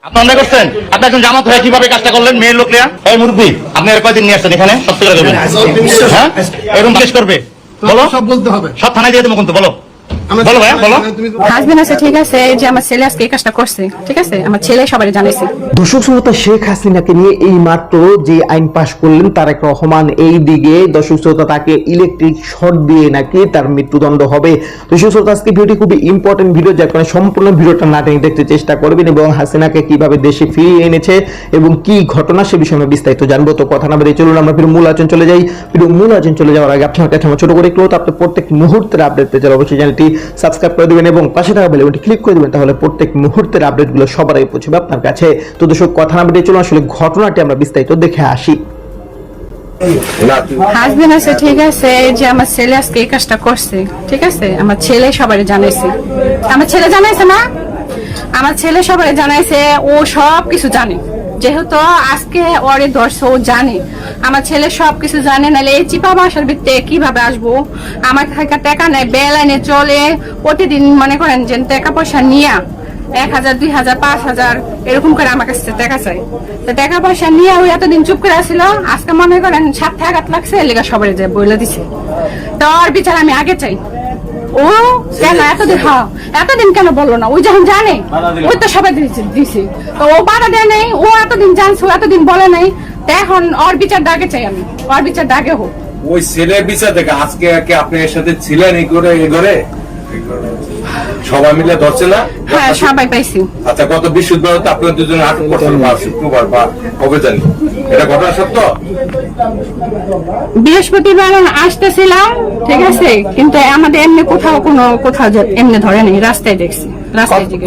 আপনি অন্যায় করছেন। আপনি একজন জামাত হয়ে কিভাবে কাজটা করলেন? মেয়ের লোক নিয়ে। এই মুরব্বী, আপনি আর কয়দিন নিয়ে আসছেন এখানে? সত্যি করে বলবেন। হ্যাঁ, এরকম কেস করবে? বলো, সব বলতে হবে, সব থানায় দিয়ে দেবো কিন্তু। বলো বলো ভাইয়া, বলো। হাজবেন্ড আছে, ঠিক আছে, যে আমার ছেলে আজকে এই কাজটা করছে, ঠিক আছে, আমার ছেলে সবাই জানাইছে। দর্শক শ্রোতা, শেখ হাসিনাকে নিয়ে এই মাত্র যে আইন পাশ করলেন তারেক রহমান, এই দিকে দর্শক শ্রোতা তাকে ইলেকট্রিক শর্ট দিয়ে নাকি তার মৃত্যুদণ্ড হবে। দর্শক শ্রোতা, আজকে ভিডিওটি খুবই ইম্পর্টেন্ট ভিডিও, যার কারণে সম্পূর্ণ ভিডিওটা না টেনে দেখতে চেষ্টা করবেন এবং হাসিনাকে কিভাবে দেশে ফিরিয়ে এনেছে এবং কি ঘটনা সে বিষয়ে আমরা বিস্তারিত জানবো। তো কথা না বলে চলুন আমরা ভিডিও মূল আলোচনা চলে যাই। ভিডিও মূল আলোচনা চলে যাওয়ার আগে আপনার কাছে আমার ছোট করে একটু, আপনি প্রত্যেক মুহূর্তের আপডেট পেতে অবশ্যই চ্যানেলটি সাবস্ক্রাইব করে দিবেন এবং পাশে থাকা বেল আইকনটি ক্লিক করে দিবেন, তাহলে প্রত্যেক মুহূর্তের আপডেটগুলো সবার আগে পৌঁছবে আপনার কাছে। তো দর্শক, কথা না বলে চলুন আসলে ঘটনাটি আমরা বিস্তারিত দেখে আসি। হাজবেন্ড আছে, ঠিক আছে, যে আমার ছেলে আজকে এই কাজটা করছে, ঠিক আছে, আমার ছেলে সবাই জানাইছে। আমার ছেলে জানাইছে না, আমার ছেলে সবাই জানাইছে, ও সব কিছু জানে। যেহেতু আজকে ওরে ধরছে, ও জানে, আমার ছেলে সবকিছু জানে। নাহলে এই চিপা বাসার ভিতরে কিভাবে আসবো? আমার টাকা নেই, বেলাইনে চলে, প্রতিদিন মনে করেন যে টাকা পয়সা নিয়ে 1,000, 2,000, 5,000 এরকম করে আমার কাছে টাকা চাই। তো টাকা পয়সা নিয়ে ওই এতদিন চুপ করে আসছিল, আজকে মনে করেন 7 আঘাত লাগছে, এলাকা সবাই যে বইলে দিছে। তো ওর বিচার আমি আগে চাই। ও কেন এতদিন কেন বললো না? ওই যখন জানে, ওই তো সবাই দিছে, তো ও বাধা দেয় নাই। ও এতদিন জানছে, এতদিন বলে নাই, তো এখন ওর বিচার দাগে চাই আমি, ওর বিচার দাগে হোক। ওই ছেলের বিচার দেখে আজকে আপনি এর সাথে ছিলেন এই করে সবাই মিলে ধরছে না? হ্যাঁ, সবাই পাইছি। আচ্ছা, গত বৃহস্পতিবার তো আপনার দুজনে আটক করছেন, বা শুক্রবার বা কবে জানি, এটা ঘটনা সত্য? বৃহস্পতিবার আসতেছিলাম, ঠিক আছে, কিন্তু আমাদের এমনি কোথাও এমনি ধরে নেই, রাস্তায় দেখছি।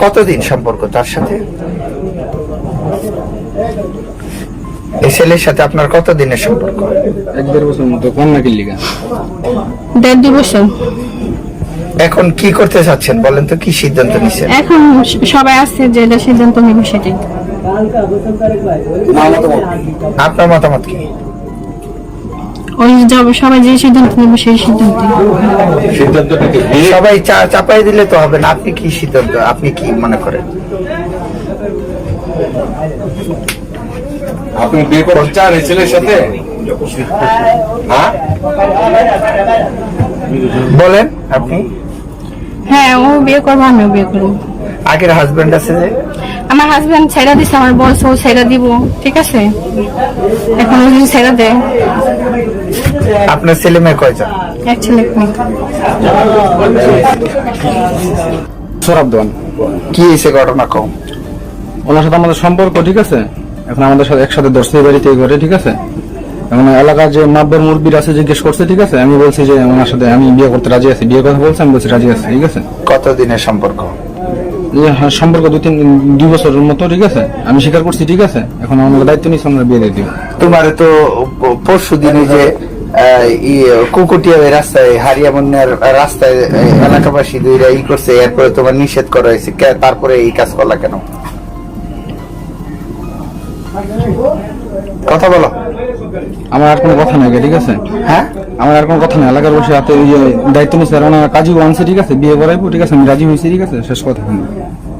কতদিন সম্পর্ক তার সাথে? এই ছেলের সাথে আপনার কতদিনের সম্পর্ক? 1-1.5 বছর মতো। কোন নাকি লিগা? 1.5-2 বছর। এখন কি করতে চাচ্ছেন বলেন তো, কি সিদ্ধান্ত নিছেন? এখন সবাই আসছে যে এটা সিদ্ধান্ত নিবে সেটাই। আপনার মতামত কি? ওই যাবে, সবাই যে সিদ্ধান্ত নেবে সেই সিদ্ধান্ত। সবাই চাপাই দিলে তো হবে না। আপনি কি সিদ্ধান্ত, আপনি কি মনে করেন? আপনি বিয়ে করতে চান এই ছেলের সাথে? হ্যাঁ, বলেন আপনি। হ্যাঁ, ও বিয়ে করবো, আমিও বিয়ে করবো। আগের হাজবেন্ড আছে যে? আমার হাজবেন্ড ছেড়ে দিচ্ছে, আমার বলছে ও ছেড়ে দিব, ঠিক আছে, এখন ও যদি ছেড়ে দেয়। আপনার ছেলে মেয়ে কয়জন? এক ছেলে, এক মেয়ে। সরব দেওয়ান। কি হয়েছে ঘটনা কম? ওনার সাথে আমাদের সম্পর্ক, ঠিক আছে, এখন আমাদের সাথে একসাথে ধরছে এই বাড়িতে, এই ঘরে, ঠিক আছে। এখন এলাকার যে মাব্বের মুরব্বীর আছে জিজ্ঞেস করছে, ঠিক আছে, আমি বলছি যে ওনার সাথে আমি বিয়ে করতে রাজি আছি, বিয়ে কথা বলছি, আমি বলছি রাজি আছি, ঠিক আছে। কতদিনের সম্পর্ক? সম্পর্ক 2 বছরের মতো, ঠিক আছে, আমি স্বীকার করছি, ঠিক আছে। এখন আমাদের দায়িত্ব নিচ্ছি, আমরা বিয়ে দিয়ে দিব। তোমার তো পরশু দিনে যে কুকুটিয়া রাস্তায়, হারিয়ামন্যার রাস্তায় এলাকাবাসী দুইরা করছে, এরপরে তোমার নিষেধ করা হয়েছে, তারপরে এই কাজ করলা কেন? কথা বলো। আমার আর কোনো কথা নাই, ঠিক আছে। হ্যাঁ, আমার আর কোনো কথা নেই। এলাকার বসে হাতে ওই যে দায়িত্ব নিচ্ছে, আর ওনার কাজী আনছে, ঠিক আছে, বিয়ে করাইবো, ঠিক আছে, আমি রাজি হয়েছি, ঠিক আছে, শেষ কথা।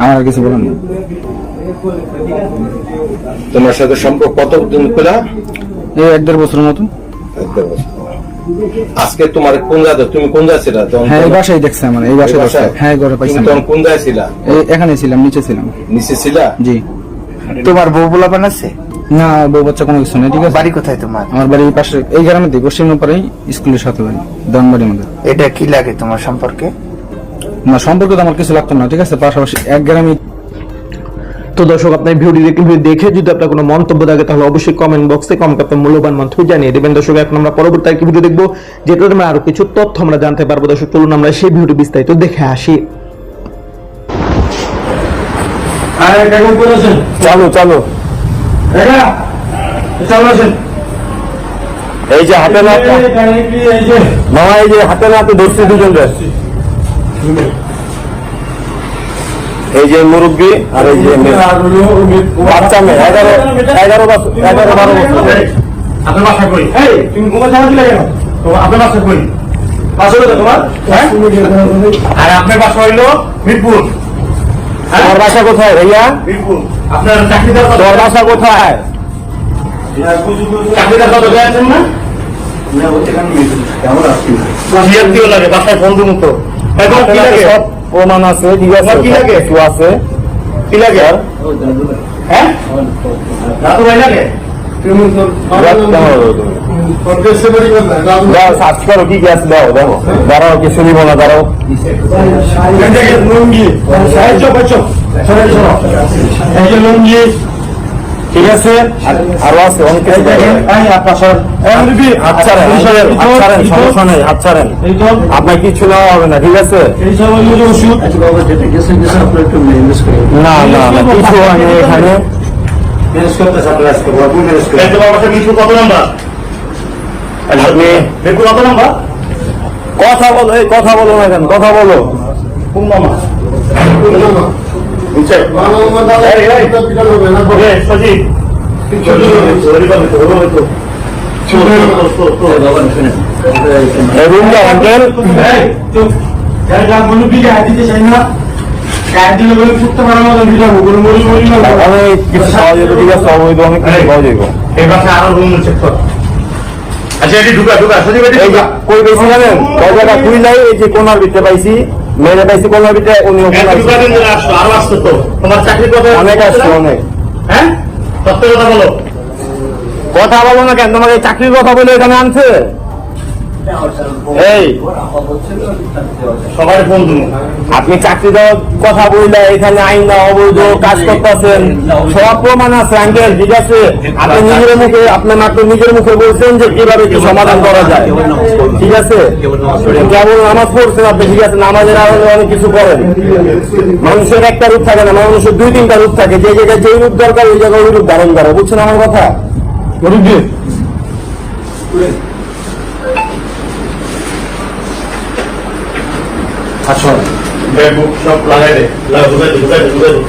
আমার আর কিছু বলার নেই। তোমার সাথে সম্পর্ক কতদিন পেলা? এই 1-1.5 বছরের মতো। আজকে তোমার কোন জায়গা, তুমি কোন জায়গা ছিলা? হ্যাঁ, এই বাসায় দেখছে আমার, এই বাসায় দেখছে। হ্যাঁ, ঘরে পাইছি। তখন কোন জায়গায় ছিলা? এখানে ছিলাম, নিচে ছিলাম। নিচে ছিলা? জি। তোমার বউ বলা বানাচ্ছে? না, বউ বাচ্চা কোনো কিছু নেই, ঠিক আছে। বাড়ি কোথায় তোমার? আমার বাড়ি এই পাশে, এই গ্রামে দিই, পশ্চিম পাড়াই স্কুলের সাথে বাড়ি, দনবাড়ির মধ্যে। এটা কি লাগে তোমার সম্পর্কে? না, সম্পর্কে তো আমার কিছু লাগতো না, ঠিক আছে, পাশাপাশি এক গ্রামে। তো দর্শক, আপনার ভিডিওটি দেখে যদি আপনার কোনো মন্তব্য থাকে তাহলে অবশ্যই কমেন্ট বক্সে কমেন্টে আপনার মূল্যবান মন্তব্য জানিয়ে দেবেন। দর্শক, এখন আমরা পরবর্তী আরেকটি ভিডিও দেখবো, যেটাতে আমরা আরো কিছু তথ্য আমরা জানতে পারবো। দর্শক, চলুন আমরা সেই ভিডিও বিস্তারিত দেখে আসি। চালু চালু এই যে হাতে না মামা, এই যে হাতে না ধরছি দুজন, এই যে মুরব্বী আর এই যে বাচ্চা মেয়ে, 11-12 বছর। আপনার বাসা কই? তুমি ঘুমা যাওয়া দিলে কেন? আপনার বাসা কই? বাসা হলো তোমার? আর আপনার বাসা হইলো মিরপুর। আমার বাসা কোথায় ভাইয়া? মিরপুর। আপনার চাকরিদার কত? তোর বাসা কোথায়? চাকরিদার কত পেয়েছেন না? বিরক্তিও লাগে, বাসায় বন্ধু মতো। এখন কি লাগে? সব প্রমাণ আছে, ঠিক আছে, কি লাগে? কিছু আছে। কি লাগে আর? হ্যাঁ? দাদু ভাই লাগে? দাও, সার্চ করো কি কি আছে, দাও দেখো। দাঁড়াও, কিছু নিব না, দাঁড়াও। ঠিক আছে, আরো আছে অনেক কিছু। সমস্যা নেই, হাত ছাড়েন। আপনার কিছু নেওয়া হবে না, ঠিক আছে? না না না, কিছু আমি এখানে দেখতে বাবার মিঠু কত নাম্বার? আপনি মিঠু কত নাম্বার? কথা বলো, এই কথা বলো না কেন, কথা বলো। কোন মামা? বুঝছে? সজিব রুম দাও আঙ্কেল। অনেক কিছু পাওয়া যাবে, ঠিক আছে, অবৈধ অনেক কিছু পাওয়া যাবে। এই পাশে আরো রুম চেক কর। আচ্ছা এটি ঢুকা ঢুকা সজিব এটি এই যে ঢুকা। কই পেয়েছি জানেন, দরজাটা খুললাই এই যে কোনার ভিতরে পাইছি, মেরে পাইছি কোনার ভিতরে, উনি ওখানে এক ঢুকা দিন ধরে আসছো, আরো আসতো তো। তোমার চাকরি কত? অনেক আসছে, অনেক। হ্যাঁ? সত্য কথা বলো। কথা বলো না কেন, তোমাকে চাকরির কথা বলে এখানে আনছে? এই সবাই ফোন তুমি। আপনি চাকরি দেওয়ার কথা বললে এখানে আইন না অবৈধ কাজ করতেছেন, সব প্রমাণ আছে আঙ্কেল, ঠিক আছে? আপনি নিজের মুখে, আপনার মাত্র নিজের মুখে বলছেন যে কিভাবে কি সমাধান করা যায়, ঠিক আছে? কেবল নামাজ পড়ছেন আপনি, ঠিক আছে, নামাজের আড়ালে অনেক কিছু করেন। মানুষের একটা রূপ থাকে না, মানুষের 2-3টা রূপ থাকে, যে জায়গায় যেই রূপ দরকার ওই জায়গায় ওই রূপ ধারণ করো, বুঝছেন আমার কথা? আচ্ছা ব্যাগ সব লাগাই দে, ঢুকাই দে ঢুকাই দে ঢুকাই দে।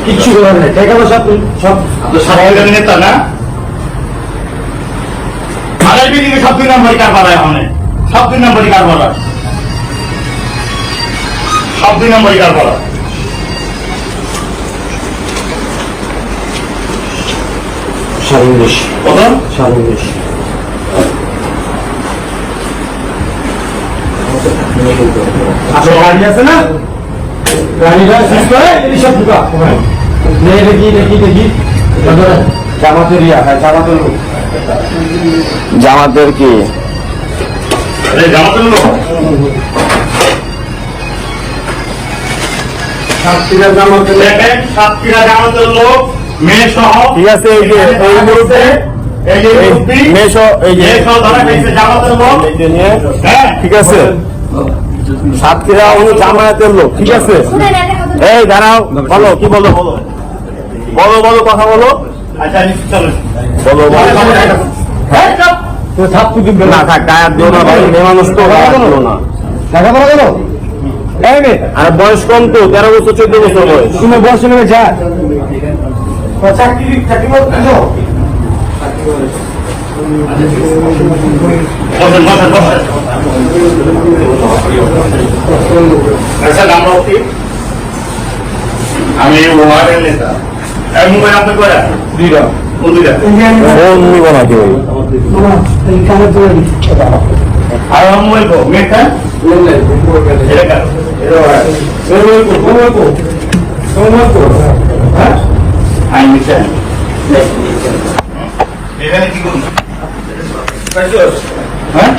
কিচ্ছু করার নেই, টাকা পয়সা সব সরকারি নেতা না? আড়াই বিল্ডিং সব 2 নম্বরই কারবার হয়, ওখানে সব 2 নম্বরই কারবার হয়, সব 2 নম্বরই কারবার হয়। সারিংদেশ, কত? সারিংদেশ। আচ্ছা গাড়ি আছে না? গাড়িটা শেষ করে এই সব ঢুকা। দেখি দেখি দেখি জামাতের ইয়া, হ্যাঁ জামাতের লোক। জামাতের কি? জামাতের লোক সাতক্ষীরা জামাতের, দেখেন সাতক্ষীরা জামাতের লোক, মেয়ে সহ, ঠিক আছে, এই যে ওই মুহূর্তে এই যে মুরব্বি, মেশো, এই যে মেয়ে সহ ধরা খাইছে জামাতের লোক। এই যে নিয়ে, হ্যাঁ ঠিক আছে, সাতক্ষীরা উনি জামায়াতের লোক, ঠিক আছে? এই দাঁড়াও, বলো কি বলো, বলো বলো বলো, কথা বলো, আচ্ছা নিশ্চিত চলো। বলো বলো। হ্যাঁ চুপ। না থাক, গায়ে হাত দিও না ভাই, মেয়ে মানুষ তো গায়ে হাত দিও না। আর বয়স কম তো, 13 বছর 14 বছর বয়স। তুমি বয়স নেবে যা। চাকরি চাকরি বলছো? বসেন বসেন বসেন। আচ্ছা নাম রাখি, আমি ওয়ার্ডের নেতা। এই মোবাইল আপনার কয়টা? 2টা। কোন 2টা? ফোন নিব না কেউ। আর আমার মোবাইল কো মেটা? এটা কার? এটা মোবাইল কো? হ্যাঁ? I mission. এখানে কি করুন? হ্যাঁ?